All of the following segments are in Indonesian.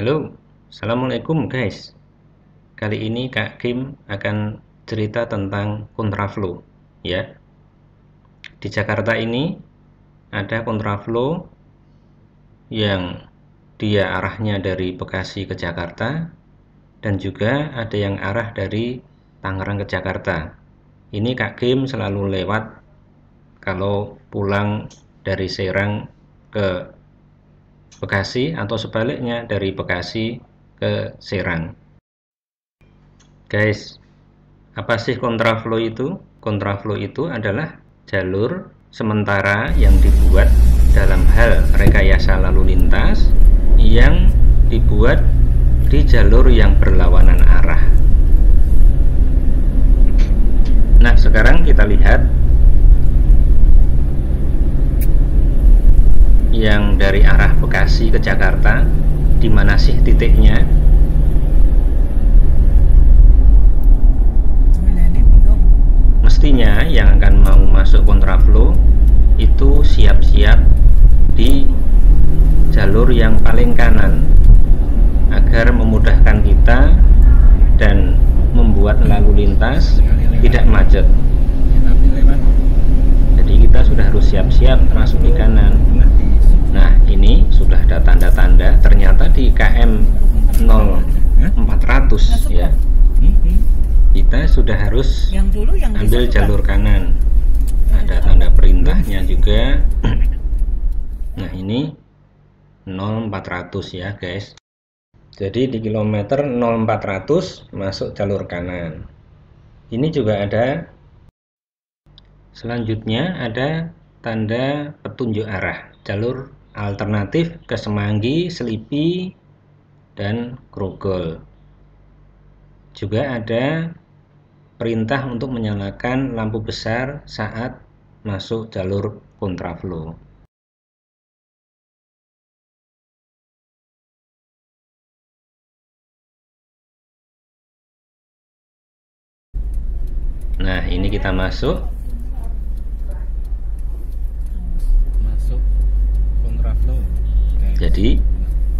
Halo, Assalamualaikum guys. Kali ini Kak Kim akan cerita tentang kontraflow ya. Di Jakarta ini ada kontraflow yang dia arahnya dari Bekasi ke Jakarta, dan juga ada yang arah dari Tangerang ke Jakarta. Ini Kak Kim selalu lewat kalau pulang dari Serang ke Bekasi, atau sebaliknya dari Bekasi ke Serang. Guys, apa sih kontraflow itu? Kontraflow itu adalah jalur sementara yang dibuat dalam hal rekayasa lalu lintas yang dibuat di jalur yang berlawanan arah. Nah, sekarang kita lihat yang dari arah Bekasi ke Jakarta, di mana sih titiknya? Mestinya yang akan mau masuk kontraflow itu siap-siap di jalur yang paling kanan agar memudahkan kita dan membuat lalu lintas tidak macet. Jadi kita sudah harus siap-siap masuk di kanan. Nah, ini sudah ada tanda-tanda, ternyata di KM 0400 ya, kita sudah harus ambil jalur kanan. Ada tanda perintahnya juga. Nah, ini 0400 ya guys. Jadi di kilometer 0400 masuk jalur kanan. Ini juga ada, selanjutnya ada tanda petunjuk arah jalur alternatif ke Semanggi, Selipi, dan Grogol. Juga ada perintah untuk menyalakan lampu besar saat masuk jalur kontraflow. Nah, ini kita masuk kontraflow. Jadi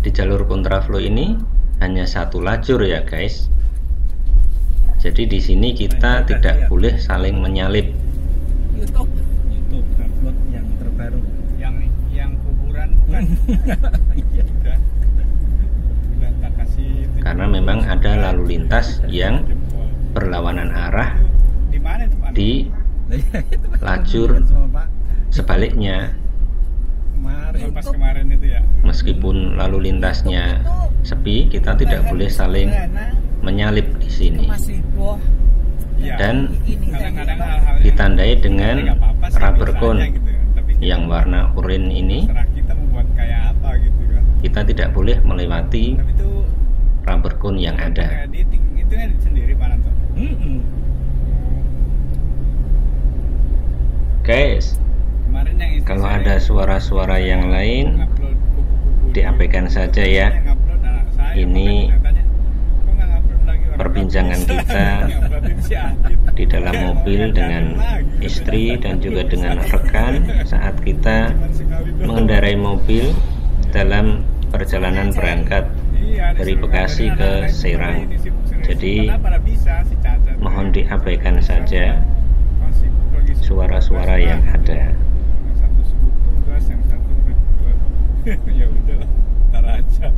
di jalur kontraflow ini hanya satu lajur ya guys. Jadi di sini kita tidak boleh saling menyalip. YouTube upload yang terbaru, yang kuburan bukan? Iya, udah tak kasih. Karena memang ada lalu lintas yang berlawanan arah di lajur sebaliknya. Pas kemarin itu ya. Meskipun lalu lintasnya sepi, kita tidak boleh saling menyalip di sini. Dan ditandai dengan rubber cone yang warna oranye ini. Kita tidak boleh melewati rubber cone yang ada. Guys, kalau ada suara-suara yang lain diabaikan saja ya. Ini perbincangan kita di dalam mobil dengan istri dan juga dengan rekan saat kita mengendarai mobil dalam perjalanan berangkat dari Bekasi ke Serang. Jadi mohon diabaikan saja suara-suara yang ada. Ya udah, ntar aja.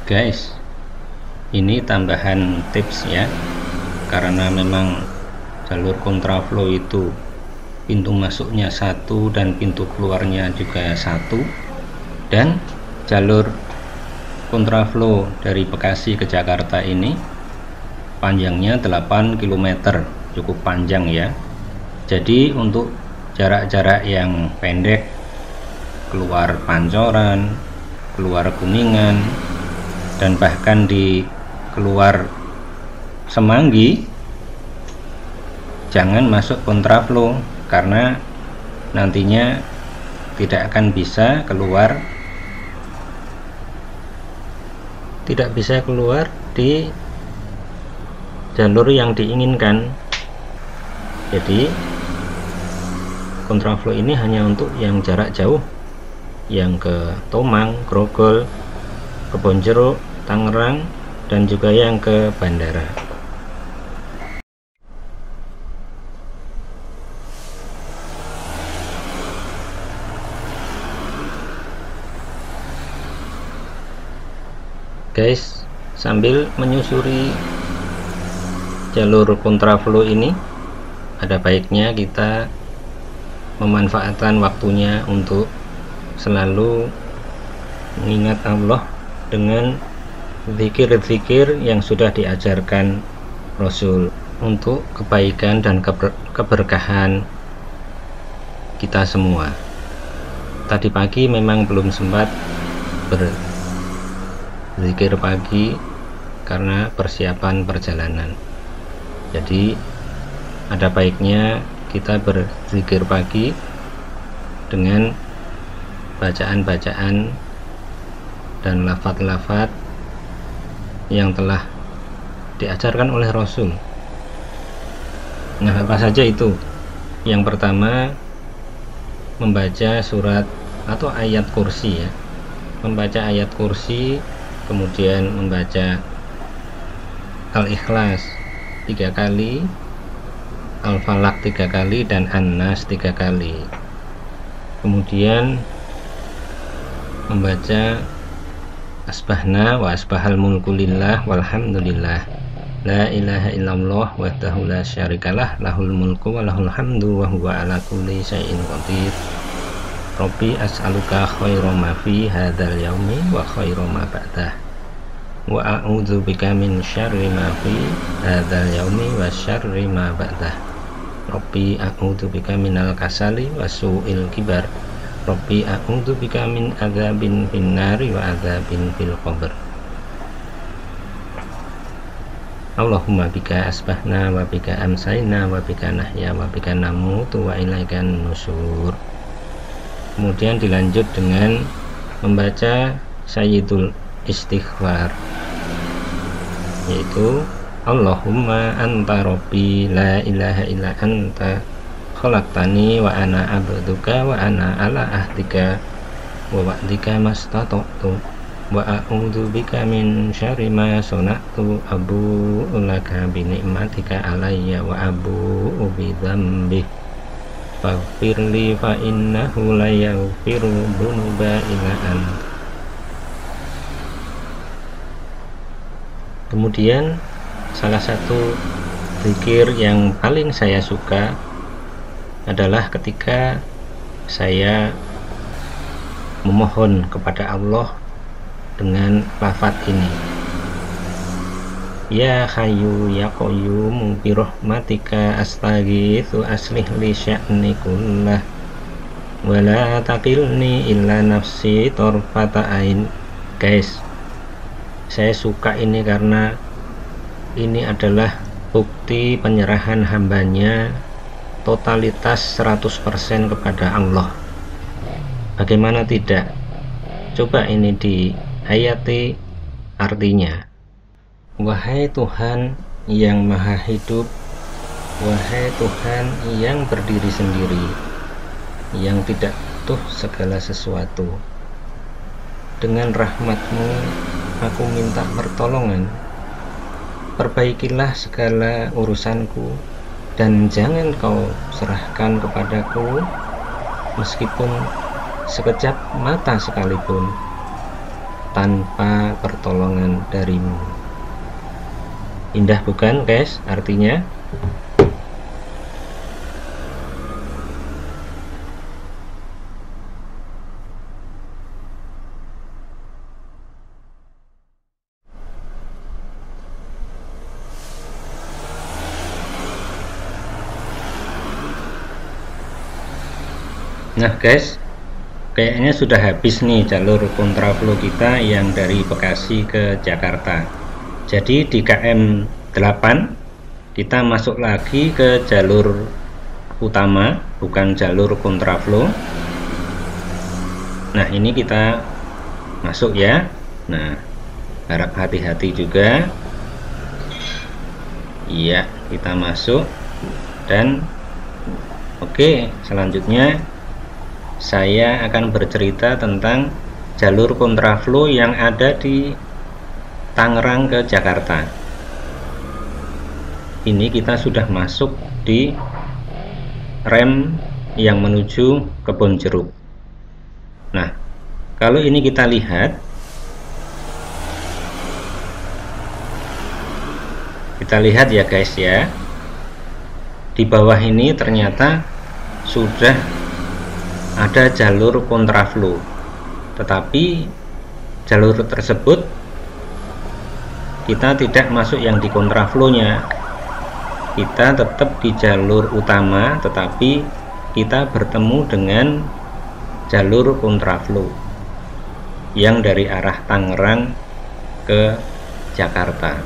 Guys, ini tambahan tips ya. karena memang jalur kontraflow itu pintu masuknya satu dan pintu keluarnya juga satu, dan jalur kontraflow dari Bekasi ke Jakarta ini panjangnya 8 km, cukup panjang ya. Jadi untuk jarak-jarak yang pendek, keluar Pancoran, keluar Kuningan, dan bahkan di keluar Semanggi, jangan masuk kontraflow karena nantinya tidak akan bisa keluar di jalur yang diinginkan. Jadi kontraflow ini hanya untuk yang jarak jauh, yang ke Tomang, Grogol, Kebonjeruk, Tangerang, dan juga yang ke bandara. Guys, sambil menyusuri jalur kontraflow ini, ada baiknya kita memanfaatkan waktunya untuk selalu mengingat Allah dengan zikir-zikir yang sudah diajarkan Rasul untuk kebaikan dan keberkahan kita semua. Tadi pagi memang belum sempat berzikir pagi karena persiapan perjalanan. Jadi ada baiknya kita berzikir pagi dengan bacaan-bacaan dan lafaz-lafaz yang telah diajarkan oleh Rasul. Nah, apa saja itu? Yang pertama, membaca surat atau ayat kursi ya. Membaca ayat kursi, kemudian membaca Al-Ikhlas 3 kali, Al-Falaq 3 kali, dan An-Nas 3 kali. Kemudian membaca Asbahna wa asbahal mulku lillah walhamdulillah, la ilaha illallah wahdahu la syarikalah, lahul mulku wa lahul hamdu wa huwa ala kulli syai'in qadir. Rabbi as'aluka khairan ma fi hadzal yaumi wa khairan ma ba'dah, wa a'udzu bika min syarri ma fi hadzal yaumi wa syarri ma ba'dah. Rabbi a'udzu bika minal kasali wa su'il kibar. Rabbi a'udzu bika min adzabin finnari wa adzabin fil qabr. Allahumma bika asbahna wa bika amsayna wa bika nahya wa bika namutu wa ilaikan nusyur. Kemudian dilanjut dengan membaca Sayyidul Istighfar, yaitu Allahumma anta rabbi la ilaha illa anta khalaqtani wa ana abduka wa ana ala ahdika wa wa'dika mastata'tu wa a'udzu bika min syarri ma sana'tu abu'u laka bi ni'matika alayya wa abu'u bi dzambi faghfirli fa innahu la yaghfiru dzunuba illa anta. Kemudian salah satu zikir yang paling saya suka adalah ketika saya memohon kepada Allah dengan lafaz ini, Ya Hayyu Ya Qayyum bi rahmatika astaghitsu aslih li sya'ni kullah wa la taqilni illa nafsi tarfata ain. Guys, saya suka ini karena ini adalah bukti penyerahan hambanya totalitas 100% kepada Allah. Bagaimana tidak? Coba ini dihayati artinya. Wahai Tuhan yang maha hidup, wahai Tuhan yang berdiri sendiri, yang tidak butuh segala sesuatu, dengan rahmat-Mu aku minta pertolongan. Perbaikilah segala urusanku dan jangan Kau serahkan kepadaku meskipun sekejap mata sekalipun tanpa pertolongan dari-Mu. Indah bukan guys artinya? Nah guys, kayaknya sudah habis nih jalur kontraflow kita yang dari Bekasi ke Jakarta. Jadi di KM 8 kita masuk lagi ke jalur utama, bukan jalur kontraflow. Nah ini kita masuk ya. Nah harap hati-hati juga. Iya, kita masuk. Dan oke, selanjutnya saya akan bercerita tentang jalur kontraflow yang ada di Tangerang ke Jakarta. Ini kita sudah masuk di rem yang menuju Kebon Jeruk. Nah, kalau ini kita lihat ya guys ya, di bawah ini ternyata sudah ada jalur kontraflow, tetapi jalur tersebut kita tidak masuk yang di kontraflow-nya, kita tetap di jalur utama, tetapi kita bertemu dengan jalur kontraflow yang dari arah Tangerang ke Jakarta.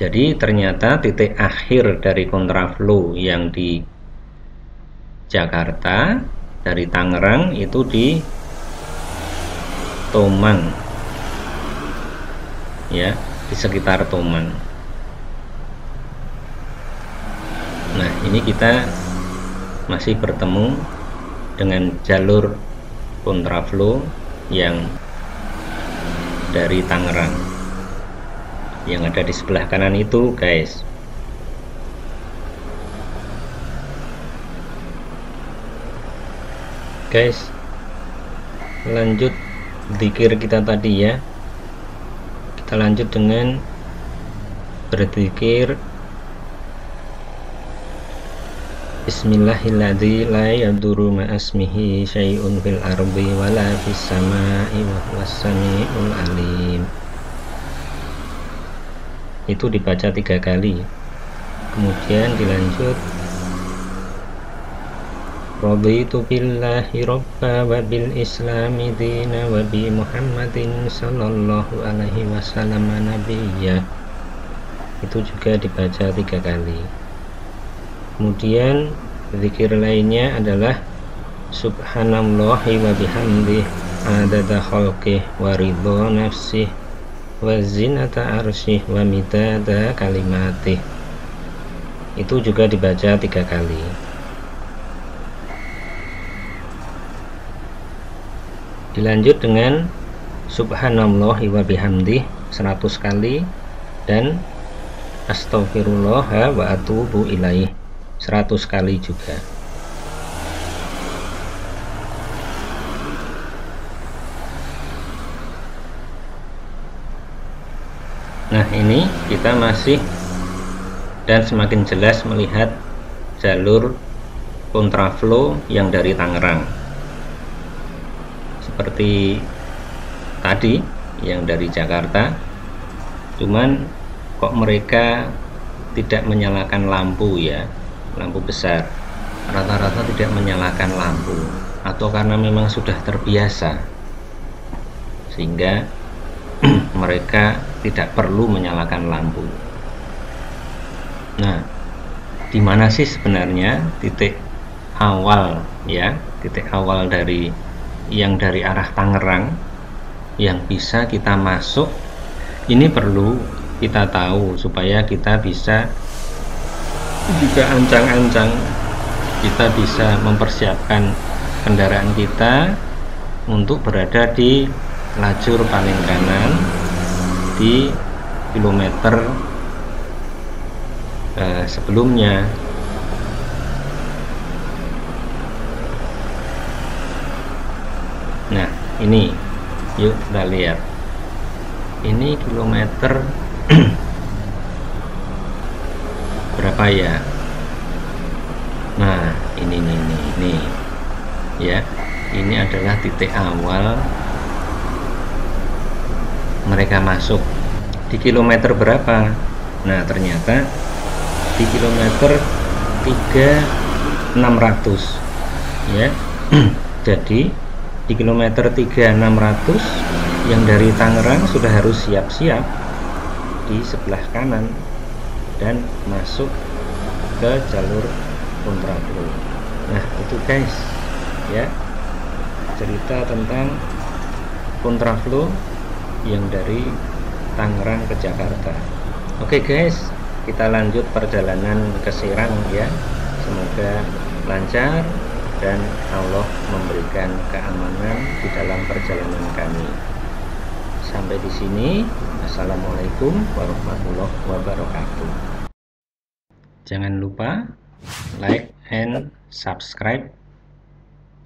Jadi ternyata titik akhir dari kontraflow yang di Jakarta dari Tangerang itu di Tomang ya, di sekitar Tomang. Nah ini kita masih bertemu dengan jalur kontraflow yang dari Tangerang yang ada di sebelah kanan itu guys. Guys, lanjut zikir kita tadi ya. Kita lanjut dengan berzikir Bismillahilladzi la yadurru ma'asmihi syai'un fil ardi wala fis sama'i wa huwas sami'ul alim. Itu dibaca 3 kali. Kemudian dilanjut Raditu billahi robba wa bil islami dina wa bi Muhammadin sallallahu alaihi wasallam nabiyya. Itu juga dibaca 3 kali. Kemudian zikir lainnya adalah subhanallahi wa bihamdih adada khalqih wa ridha nafsih wa zinata arsyih wa midada kalimatih. Itu juga dibaca 3 kali. Dilanjut dengan subhanallah wa bihamdih 100 kali dan astaghfirullah wa atubu ilaih 100 kali juga. Nah ini kita masih dan semakin jelas melihat jalur kontraflow yang dari Tangerang seperti tadi yang dari Jakarta, cuman kok mereka tidak menyalakan lampu ya, lampu besar, rata-rata tidak menyalakan lampu, atau karena memang sudah terbiasa sehingga mereka tidak perlu menyalakan lampu. Nah, di mana sih sebenarnya titik awal ya, titik awal dari yang dari arah Tangerang yang bisa kita masuk? Ini perlu kita tahu supaya kita bisa juga ancang-ancang, kita bisa mempersiapkan kendaraan kita untuk berada di lajur paling kanan di kilometer sebelumnya. Nah ini yuk kita lihat ini kilometer berapa ya? Nah, ini ya. Ini adalah titik awal mereka masuk. Di kilometer berapa? Nah, ternyata di kilometer 3600 ya. Jadi di kilometer 3600 yang dari Tangerang sudah harus siap-siap di sebelah kanan dan masuk ke jalur kontraflow. Nah, itu guys ya, cerita tentang kontraflow yang dari Tangerang ke Jakarta. Oke guys, kita lanjut perjalanan ke Serang ya. Semoga lancar dan Allah memberikan keamanan di dalam perjalanan kami. Sampai di sini. Assalamualaikum warahmatullahi wabarakatuh. Jangan lupa like and subscribe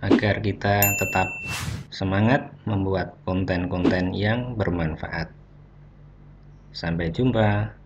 agar kita tetap semangat membuat konten-konten yang bermanfaat. Sampai jumpa.